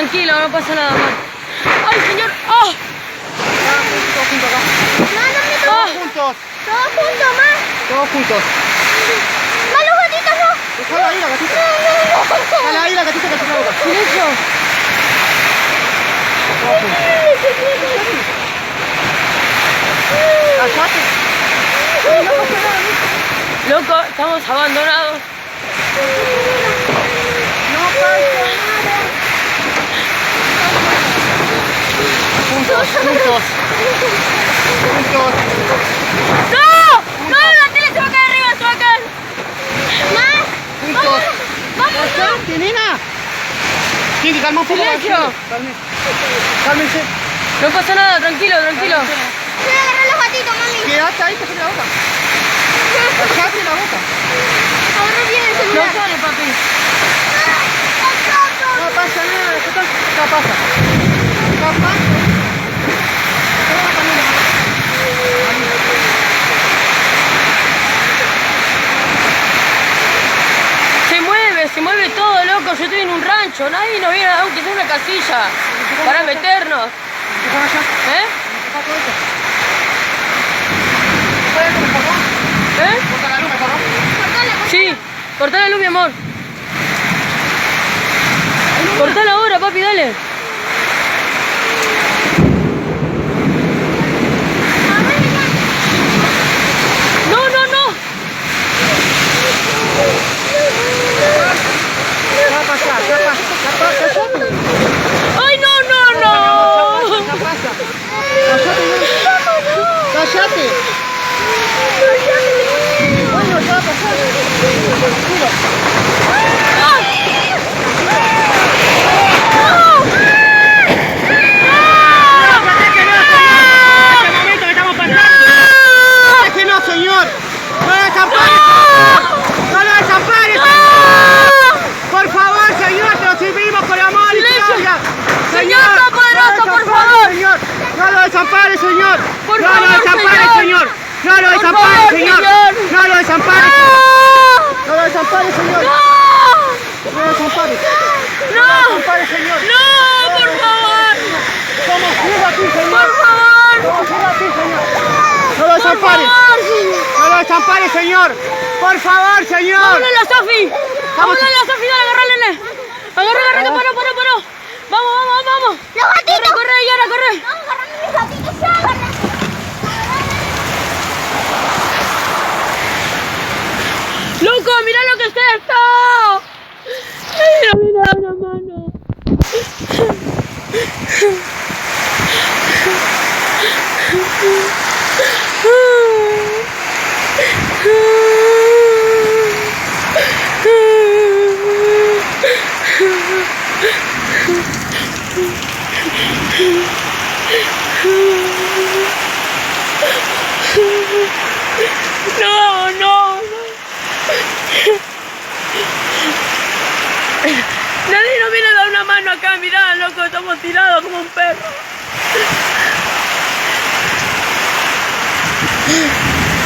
tranquilo, no pasa nada más. ¡Ay, señor! ¡Oh! Todos juntos acá. ¡Oh! Juntos. Todos juntos, más. Todos juntos. Más los gatitos no. Dejala ahí la gatita. No. Dale ahí la gatita que te la boca. ¡Silencio! Todos juntos. Callate. No pasa nada, mijo. Loco, estamos abandonados. No pasa nada. Juntos, juntos. Juntos. ¡No! ¡No! ¡La tele se va a caer arriba! ¡Se va a caer! Más. Juntos. Vamos. Callate, nena. Tiene que calmar un poco. Silencio. Cálmense. No pasa nada, tranquilo, tranquilo. Voy a agarrar los gatitos, mami. Quédate ahí, cállate la boca. Cállate la boca. Agarra bien el No celular. sale, papi. No pasa nada, ¿qué pasa? Capaz. Se mueve todo, loco. Yo estoy en un rancho. Nadie nos viene a dar aunque sea una casilla para meternos. ¿Eh? ¿Eh? Corta la luz, mejor, ¿no? Sí. Cortá la luz, mi amor. Cortala ahora, papi, dale. No, no, no. Ya pasa. Ay, no, no, no. Ya pasa. Cállate. Bueno, ya va a pasar. Tranquilo. Señor, no lo desampares, por favor, señor, te lo servimos con amor y gracia. Señor Todopoderoso, por favor. Señor, no lo desampares, señor. Por No favor, lo desampares, señor. señor. No lo desampares, favor, señor. señor. No lo desampares. No lo desampares, señor. No lo desampares. No lo desampares, señor. No, por favor. Somos hijos aquí, señor. Por favor. Somos hijos aquí, señor. No lo desampares. No lo desampares, señor. Por favor, señor. Vámonos a la Sofi. Vámonos a la Sofi, dale, agárrale. Agarra, que paró. Vamos. Los gatitos. Corre, Yara, corre. Vamos a agarrar mis gatitos. Ya agarré. Loco, mira lo que es esto. Mira una mano. No. Nadie nos viene a dar una mano acá, mirá, loco, estamos tirados como un perro.